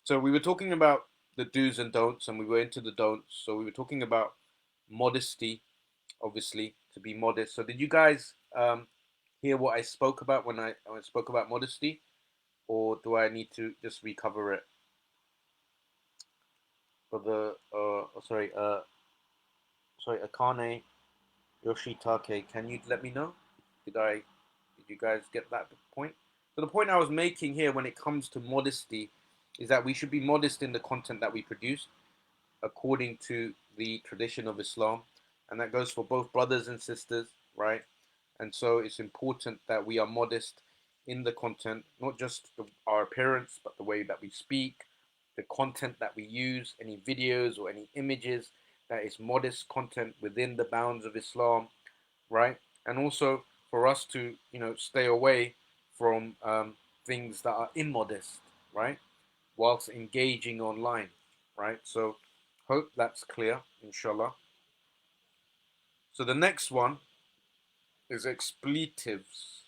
So we were talking about the do's and don'ts, and we were into the don'ts. So we were talking about modesty, obviously, to be modest. So did you guys hear what I spoke about when I spoke about modesty, or do I need to just recover it? For the sorry, Akane Yoshitake, can you let me know? Did you guys get that point? So the point I was making here when it comes to modesty is that we should be modest in the content that we produce according to the tradition of Islam, and that goes for both brothers and sisters, right? And so it's important that we are modest in the content, not just our appearance, but the way that we speak, the content that we use, any videos or any images that is modest content within the bounds of Islam, right? And also for us to, stay away from things that are immodest, right? Whilst engaging online, right? So hope that's clear, inshallah. So the next one is expletives.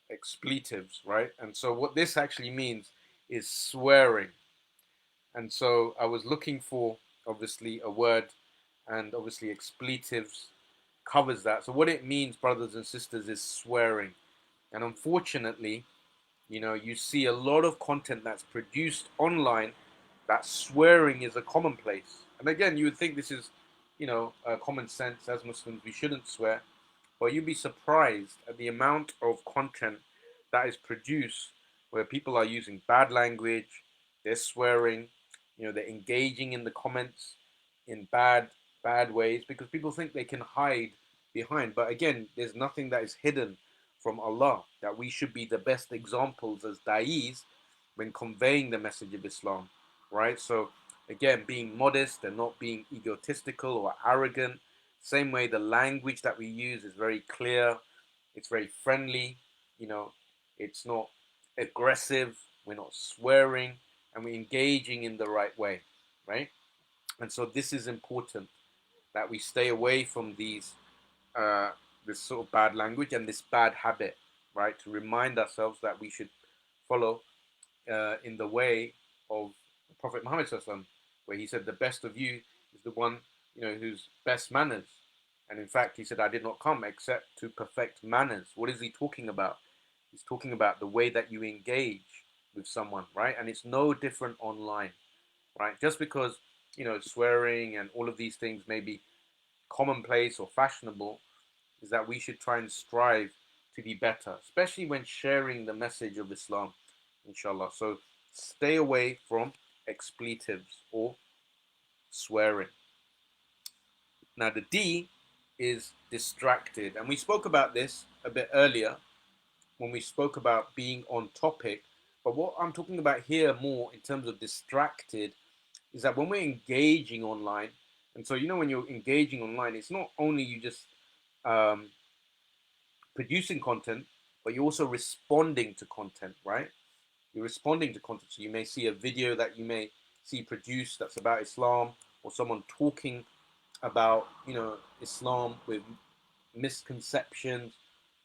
Expletives, right? And so what this actually means is swearing. And so I was looking for obviously a word, and obviously expletives covers that. So what it means, brothers and sisters, is swearing. And unfortunately, you see a lot of content that's produced online that swearing is a commonplace. And again, you would think this is, common sense. As Muslims, we shouldn't swear. But you'd be surprised at the amount of content that is produced where people are using bad language, they're swearing, they're engaging in the comments in bad ways because people think they can hide behind. But again, there's nothing that is hidden from Allah, that we should be the best examples as da'is when conveying the message of Islam, right? So again, being modest and not being egotistical or arrogant. Same way the language that we use is very clear, it's very friendly, you know, it's not aggressive, we're not swearing, and we're engaging in the right way, right? And so this is important that we stay away from uh, this sort of bad language and this bad habit, right? To remind ourselves that we should follow in the way of the Prophet Muhammad SAW, where he said, "The best of you is the one whose best manners." And in fact, he said, "I did not come except to perfect manners." What is he talking about? He's talking about the way that you engage with someone, right? And it's no different online, right? Just because swearing and all of these things may be commonplace or fashionable, is that we should try and strive to be better, especially when sharing the message of Islam, inshallah. So stay away from expletives or swearing. Now, the D is distracted. And we spoke about this a bit earlier when we spoke about being on topic. But what I'm talking about here more in terms of distracted is that when we're engaging online, and so when you're engaging online, it's not only you just um, producing content, but you're also responding to content, right? You're responding to content. So you may see a video that you may see produced that's about Islam, or someone talking about, Islam with misconceptions,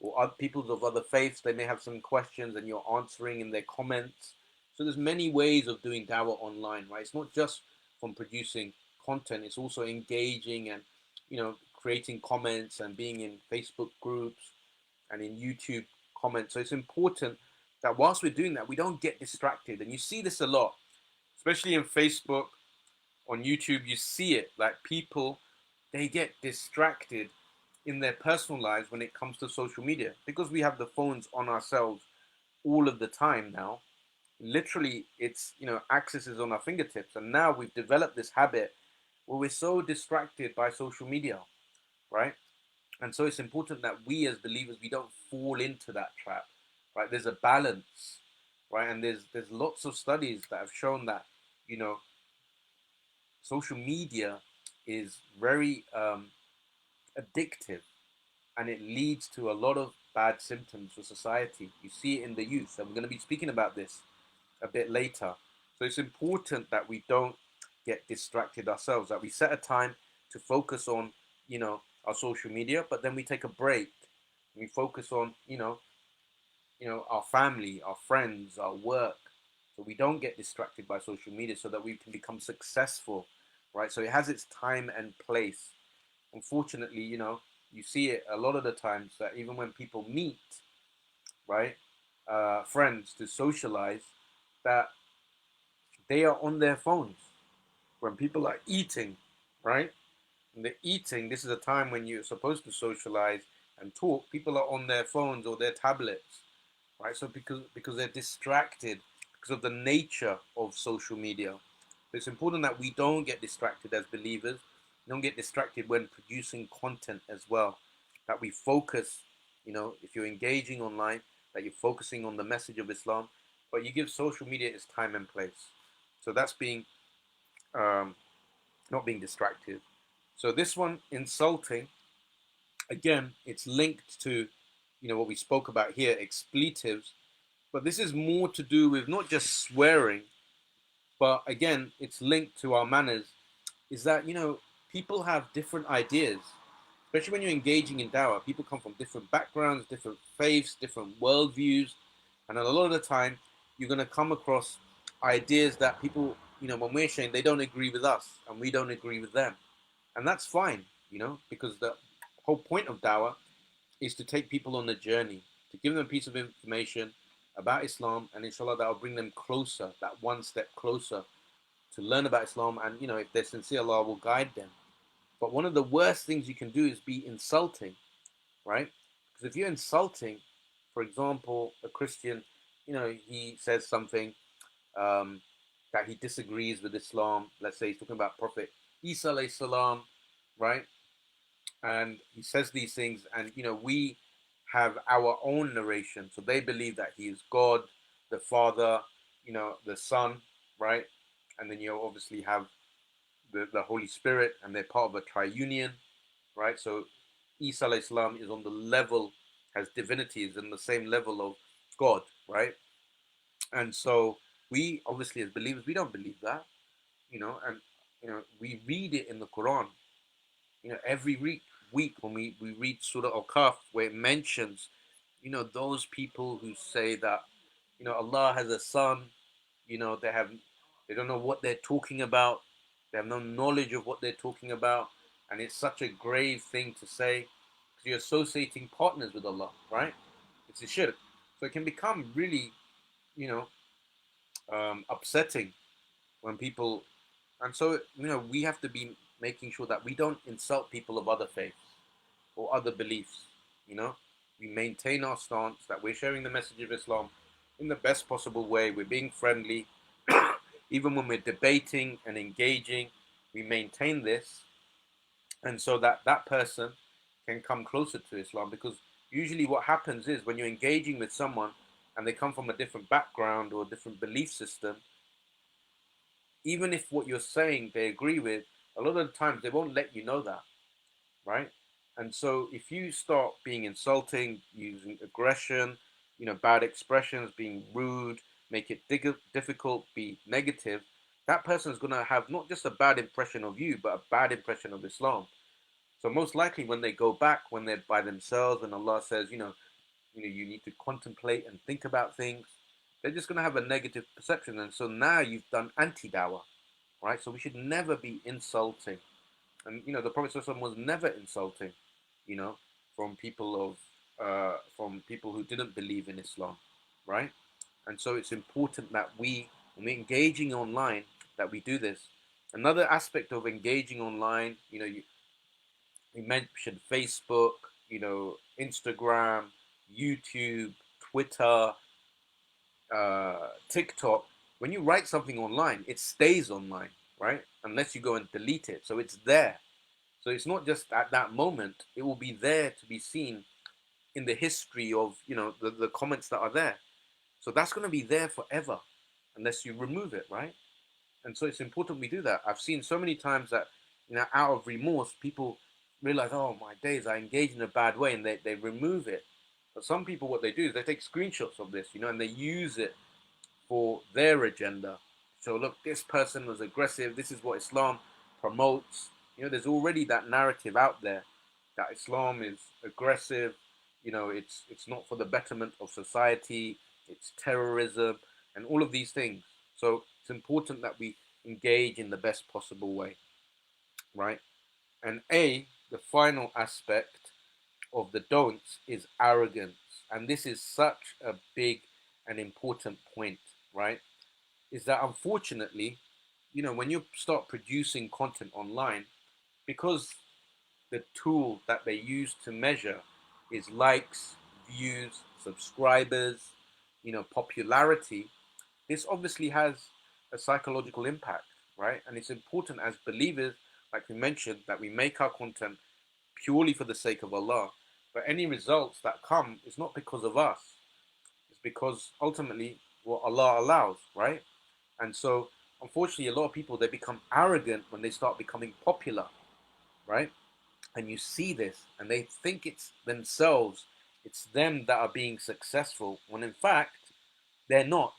or other peoples of other faiths. They may have some questions and you're answering in their comments. So there's many ways of doing dawah online, right? It's not just from producing content, it's also engaging and, creating comments and being in Facebook groups and in YouTube comments. So it's important that whilst we're doing that, we don't get distracted. And you see this a lot, especially in Facebook, on YouTube, you see it. Like people, they get distracted in their personal lives when it comes to social media because we have the phones on ourselves all of the time now. Literally, it's, access is on our fingertips. And now we've developed this habit where we're so distracted by social media, right? And so it's important that we as believers, we don't fall into that trap, right? There's a balance, right? And there's lots of studies that have shown that, you know, social media is very addictive, and it leads to a lot of bad symptoms for society. You see it in the youth, and we're going to be speaking about this a bit later. So it's important that we don't get distracted ourselves, that we set a time to focus on, our social media, but then we take a break. We focus on, our family, our friends, our work, so we don't get distracted by social media, so that we can become successful, right? So it has its time and place. Unfortunately, you see it a lot of the times that even when people meet, right, friends to socialize, that they are on their phones when people are eating, right? When they're eating, this is a time when you're supposed to socialize and talk. People are on their phones or their tablets, right? So because they're distracted because of the nature of social media. So it's important that we don't get distracted as believers. Don't get distracted when producing content as well. That we focus, if you're engaging online, that you're focusing on the message of Islam, but you give social media its time and place. So that's being um, not being distracted. So this one, insulting, again, it's linked to, what we spoke about here, expletives, but this is more to do with not just swearing, but again, it's linked to our manners. Is that, people have different ideas, especially when you're engaging in dawah. People come from different backgrounds, different faiths, different worldviews, and a lot of the time, you're going to come across ideas that people, when we're sharing, they don't agree with us, and we don't agree with them, and that's fine, because the whole point of dawah is to take people on the journey, to give them a piece of information about Islam, and inshallah that will bring them closer, that one step closer to learn about Islam. And if they're sincere, Allah will guide them. But one of the worst things you can do is be insulting, right? Because if you're insulting, for example, a Christian, he says something um, that he disagrees with Islam. Let's say he's talking about Prophet Isa alayhi salam, right? And he says these things, and we have our own narration. So they believe that he is God, the Father, the Son, right? And then you obviously have the Holy Spirit, and they're part of a triunion, right? So Isa alayhi salam is on the level, has divinity, is in the same level of God, right? And so we obviously as believers, we don't believe that, and we read it in the Quran, every week when we read Surah Al-Kahf, where it mentions, those people who say that, Allah has a son, they don't know what they're talking about. They have no knowledge of what they're talking about. And it's such a grave thing to say, because you're associating partners with Allah, right? It's a shirk. So it can become really, you know, upsetting when people, and so, we have to be making sure that we don't insult people of other faiths or other beliefs. You know, we maintain our stance that we're sharing the message of Islam in the best possible way. We're being friendly, even when we're debating and engaging. We maintain this, and so that that person can come closer to Islam. Because usually, what happens is when you're engaging with someone and they come from a different background or a different belief system, even if what you're saying they agree with, a lot of the times they won't let you know that, right? And so if you start being insulting, using aggression, bad expressions, being rude, make it difficult, be negative, that person is going to have not just a bad impression of you, but a bad impression of Islam. So most likely when they go back, when they're by themselves, and Allah says, you need to contemplate and think about things, they're just going to have a negative perception. And so now you've done anti-dawah, right? So we should never be insulting. And the Prophet ﷺ was never insulting, you know, from people who didn't believe in Islam, right? And so it's important that when we're engaging online, that we do this. Another aspect of engaging online, we mentioned Facebook, Instagram, YouTube, Twitter, TikTok. When you write something online, it stays online, right? Unless you go and delete it. So it's there. So it's not just at that moment, it will be there to be seen in the history of, the comments that are there. So that's going to be there forever unless you remove it, right? And so it's important we do that. I've seen so many times that, out of remorse, people realize, oh my days, I engaged in a bad way, and they remove it. But some people, what they do is they take screenshots of this, and they use it for their agenda. So look, this person was aggressive. This is what Islam promotes. There's already that narrative out there that Islam is aggressive. It's not for the betterment of society. It's terrorism, and all of these things. So it's important that we engage in the best possible way, right? And the final aspect of the don'ts is arrogance. And this is such a big and important point, right? Is that unfortunately, when you start producing content online, because the tool that they use to measure is likes, views, subscribers, popularity, this obviously has a psychological impact, right? And it's important as believers, like we mentioned, that we make our content purely for the sake of Allah. But any results that come is not because of us. It's because ultimately what Allah allows, right? And so, unfortunately, a lot of people, they become arrogant when they start becoming popular, right? And you see this, and they think it's themselves, it's them that are being successful, when in fact, they're not.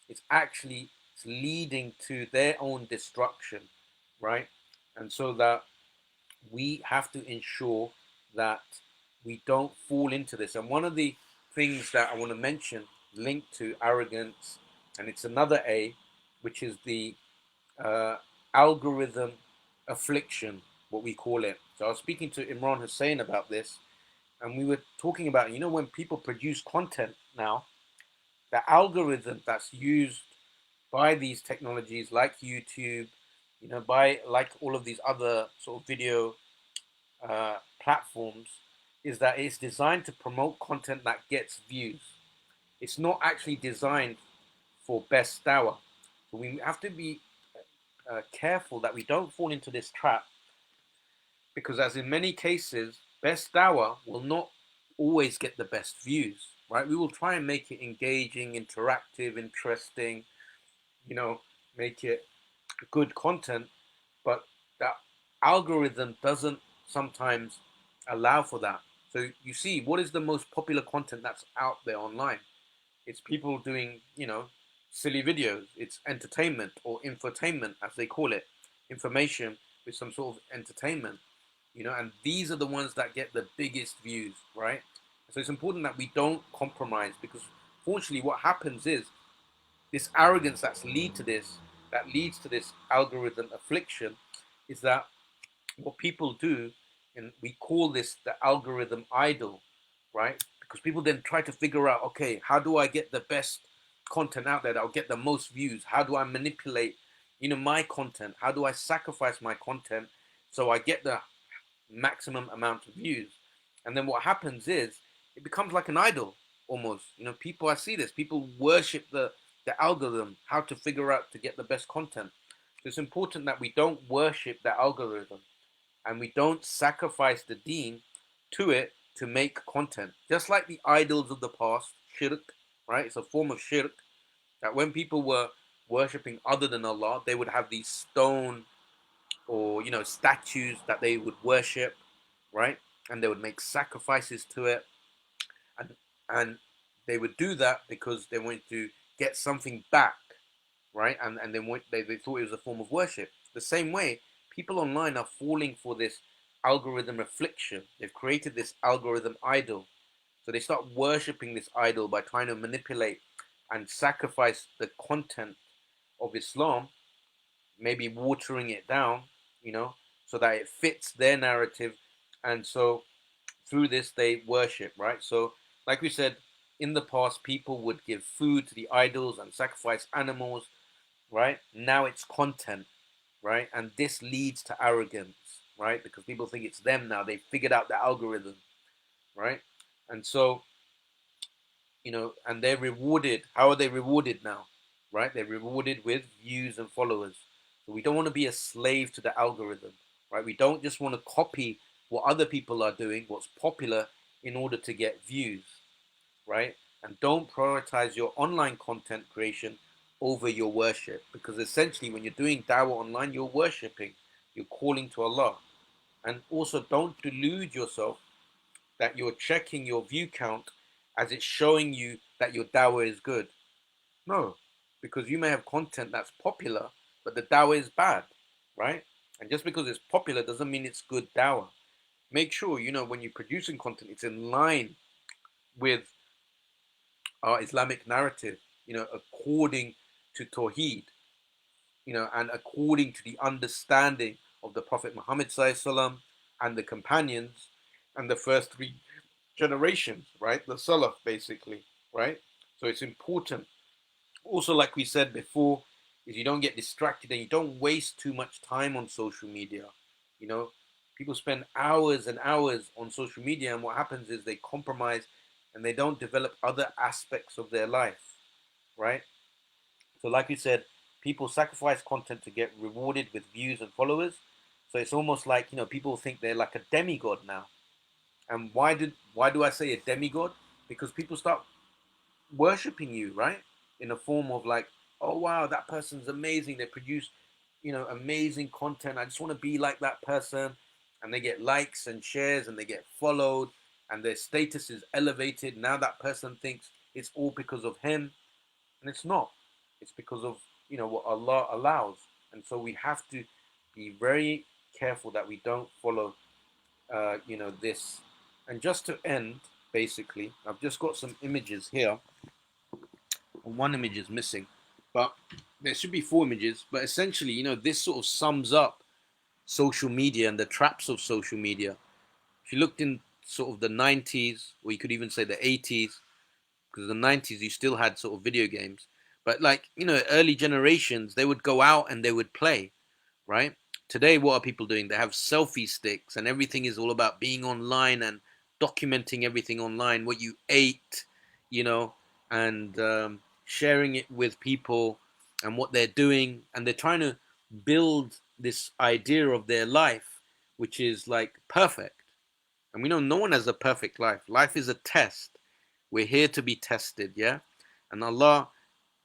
It's leading to their own destruction, right? And so that we have to ensure that we don't fall into this. And one of the things that I want to mention linked to arrogance, and it's another A, which is the uh, algorithm affliction, what we call it. So I was speaking to Imran Hussein about this, and we were talking about, when people produce content now, the algorithm that's used by these technologies like YouTube, by like all of these other sort of video platforms, is that it's designed to promote content that gets views. It's not actually designed for best dawah. So we have to be careful that we don't fall into this trap, because as in many cases, best dawah will not always get the best views, right? We will try and make it engaging, interactive, interesting, make it good content, but that algorithm doesn't sometimes allow for that. So you see, what is the most popular content that's out there online? It's people doing, silly videos. It's entertainment or infotainment, as they call it, information with some sort of entertainment, and these are the ones that get the biggest views, right? So it's important that we don't compromise, because fortunately, what happens is this arrogance that leads to this algorithm affliction, is that what people do, and we call this the algorithm idol, right? Because people then try to figure out, okay, how do I get the best content out there that'll get the most views? How do I manipulate, my content? How do I sacrifice my content so I get the maximum amount of views? And then what happens is it becomes like an idol almost. People, I see this, people worship the algorithm, how to figure out to get the best content. So it's important that we don't worship the algorithm, and we don't sacrifice the deen to it to make content. Just like the idols of the past, shirk, right? It's a form of shirk, that when people were worshipping other than Allah, they would have these stone or statues that they would worship, right? And they would make sacrifices to it, and and they would do that because they wanted to get something back, right? And then they thought it was a form of worship. The same way, people online are falling for this algorithm affliction. They've created this algorithm idol. So they start worshipping this idol by trying to manipulate and sacrifice the content of Islam, maybe watering it down, you know, so that it fits their narrative. And so through this, they worship, right? So, like we said, in the past, people would give food to the idols and sacrifice animals, right? Now it's content, right? And this leads to arrogance, right? Because people think it's them now. They figured out the algorithm, right? And so, and they're rewarded. How are they rewarded now, right? They're rewarded with views and followers. So we don't want to be a slave to the algorithm, right? We don't just want to copy what other people are doing, what's popular, in order to get views, right? And don't prioritize your online content creation over your worship, because essentially when you're doing dawah online, you're worshipping, you're calling to Allah. And also don't delude yourself that you're checking your view count as it's showing you that your dawah is good. No, because you may have content that's popular, but the dawah is bad, right? And just because it's popular doesn't mean it's good dawah. Make sure, when you're producing content, it's in line with our Islamic narrative, according to Tawheed, and according to the understanding of the Prophet Muhammad sallam and the companions and the first three generations, right? The Salaf, basically, right? So it's important. Also, like we said before, is you don't get distracted and you don't waste too much time on social media. You know, people spend hours and hours on social media, and what happens is they compromise and they don't develop other aspects of their life, right? So, like you said, people sacrifice content to get rewarded with views and followers. So it's almost like people think they're like a demigod now. And why do I say a demigod? Because people start worshiping you, right? In a form of like, oh wow, that person's amazing. They produce, amazing content. I just want to be like that person. And they get likes and shares and they get followed and their status is elevated. Now that person thinks it's all because of him. And it's not. It's because of, what Allah allows. And so we have to be very careful that we don't follow, this. And just to end, basically, I've just got some images here. One image is missing, but there should be four images. But essentially, this sort of sums up social media and the traps of social media. If you looked in sort of the 90s, or you could even say the 80s, because in the 90s you still had sort of video games, but like early generations, they would go out and they would play, right? Today, what are people doing? They have selfie sticks, and everything is all about being online and documenting everything online, what you ate, you know, and sharing it with people and what they're doing. And they're trying to build this idea of their life, which is like perfect. And we know no one has a perfect life. Life is a test. We're here to be tested, yeah? And Allah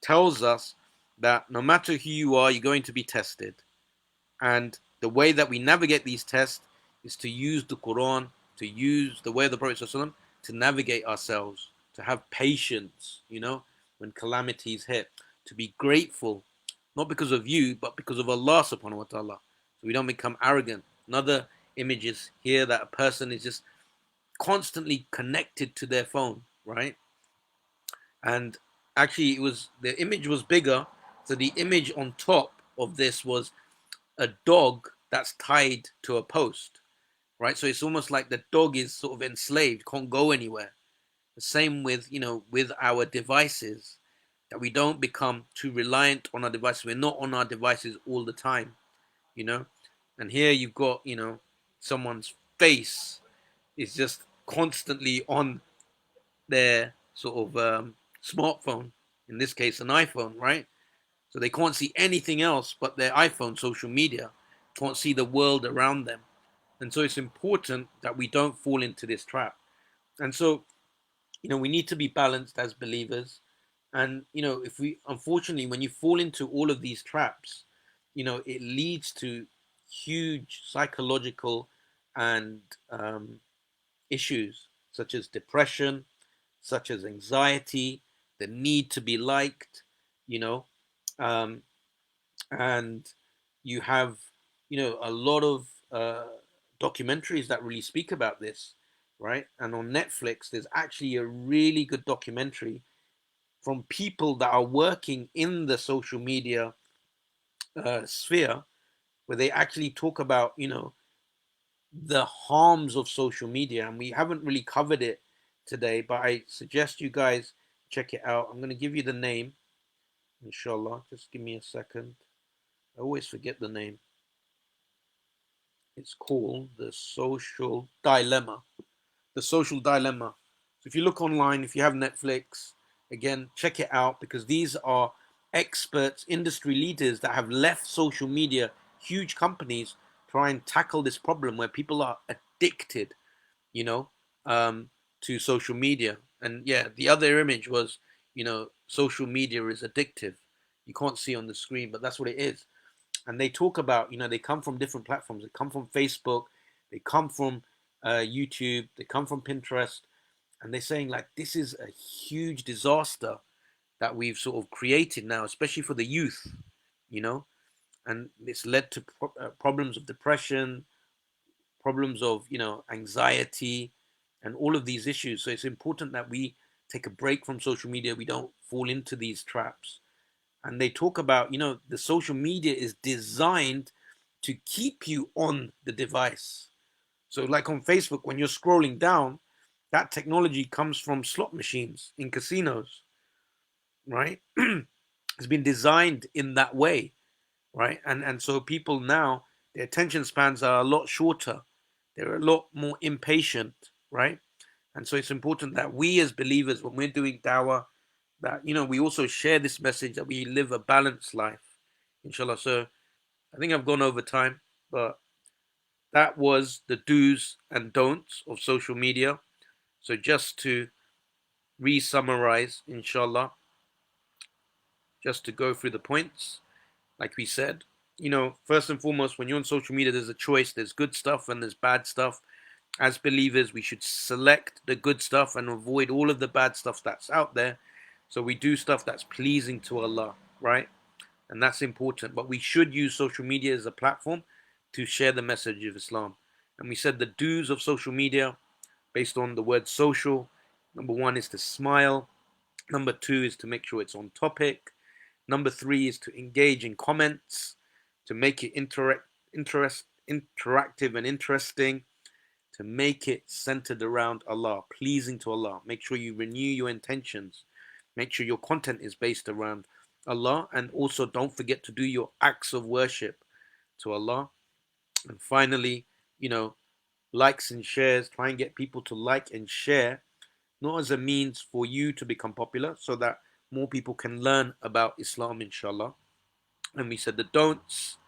tells us that no matter who you are, you're going to be tested. And the way that we navigate these tests is to use the Quran, to use the way of the Prophet ﷺ, to navigate ourselves, to have patience, when calamities hit, to be grateful, not because of you, but because of Allah subhanahu wa ta'ala. So we don't become arrogant. Another image is here that a person is just constantly connected to their phone, right? And actually the image was bigger. So the image on top of this was a dog that's tied to a post, right? So it's almost like the dog is sort of enslaved, can't go anywhere. The same with, with our devices, that we don't become too reliant on our devices. We're not on our devices all the time, you know? And here you've got, someone's face is just constantly on their sort of smartphone, in this case, an iPhone, right? So they can't see anything else but their iPhone, social media, can't see the world around them. And so it's important that we don't fall into this trap. And so, we need to be balanced as believers. And, if we, unfortunately, when you fall into all of these traps, it leads to huge psychological and issues such as depression, such as anxiety, the need to be liked, you know, um, and you have a lot of documentaries that really speak about this, right? And on Netflix there's actually a really good documentary from people that are working in the social media sphere, where they actually talk about the harms of social media. And we haven't really covered it today, but I suggest you guys check it out. I'm going to give you the name, inshallah. Just give me a second. I always forget the name. It's called The Social Dilemma. The Social Dilemma. So if you look online, if you have Netflix, again, check it out, because these are experts, industry leaders that have left social media, huge companies, try and tackle this problem where people are addicted, you know, to social media. And yeah, the other image was, social media is addictive. You can't see on the screen, but that's what it is. And they talk about, they come from different platforms. They come from Facebook, they come from YouTube, they come from Pinterest, and they're saying like this is a huge disaster that we've sort of created now, especially for the youth, you know, and it's led to problems of depression, problems of anxiety, and all of these issues. So it's important that we take a break from social media. We don't fall into these traps. And they talk about, the social media is designed to keep you on the device. So, like on Facebook, when you're scrolling down, that technology comes from slot machines in casinos, right? It's been designed in that way, right? And so people now, their attention spans are a lot shorter. They're a lot more impatient, right? And so it's important that we as believers, when we're doing dawah, that we also share this message that we live a balanced life, inshallah. So I think I've gone over time, but that was the do's and don'ts of social media. So just to re-summarize, inshallah, just to go through the points, like we said, first and foremost, when you're on social media, there's a choice. There's good stuff and there's bad stuff. As believers, we should select the good stuff and avoid all of the bad stuff that's out there. So we do stuff that's pleasing to Allah, right? And that's important. But we should use social media as a platform to share the message of Islam. And we said the do's of social media, based on the word social, number one is to smile. Number two is to make sure it's on topic. Number three is to engage in comments, to make it interactive and interesting, to make it centered around Allah, pleasing to Allah. Make sure you renew your intentions. Make sure your content is based around Allah. And also don't forget to do your acts of worship to Allah. And finally, likes and shares. Try and get people to like and share, not as a means for you to become popular, so that more people can learn about Islam, inshallah. And we said the don'ts.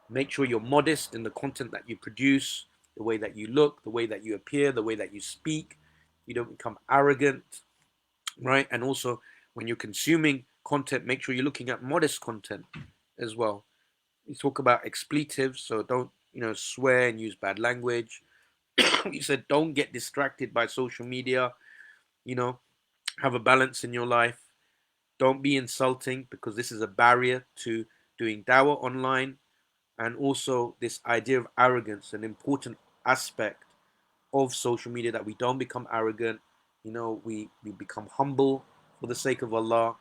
Make sure you're modest in the content that you produce, the way that you look, the way that you appear, the way that you speak. You don't become arrogant, right? And also, when you're consuming content, make sure you're looking at modest content as well. We talk about expletives, so don't, swear and use bad language. You said don't get distracted by social media, you know, have a balance in your life. Don't be insulting, because this is a barrier to doing dawah online. And also this idea of arrogance, an important aspect of social media, that we don't become arrogant. We become humble for the sake of Allah.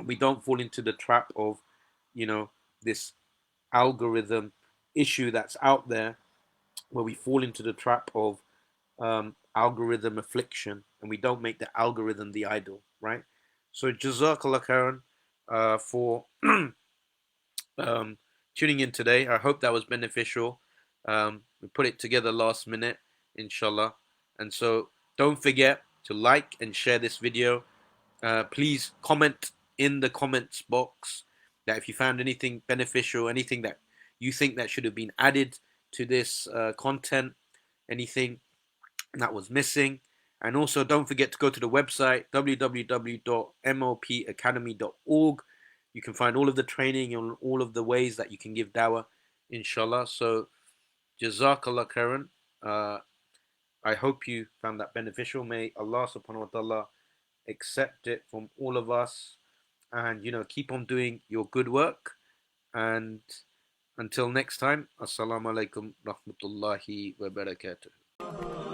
We don't fall into the trap of, this algorithm issue that's out there, where we fall into the trap of algorithm affliction, and we don't make the algorithm the idol, right? So Jazakallah khairan for tuning in today. I hope that was beneficial. We put it together last minute, inshallah. And so don't forget to like and share this video. Please comment in the comments box that if you found anything beneficial, anything that you think that should have been added to this content, anything that was missing. And also don't forget to go to the website www.mlpacademy.org. You can find all of the training and all of the ways that you can give dawah, inshallah. So jazakallah khairan. I hope you found that beneficial. May Allah subhanahu wa ta'ala accept it from all of us, and keep on doing your good work. And until next time, assalamu alaikum rahmatullahi wa barakatuh.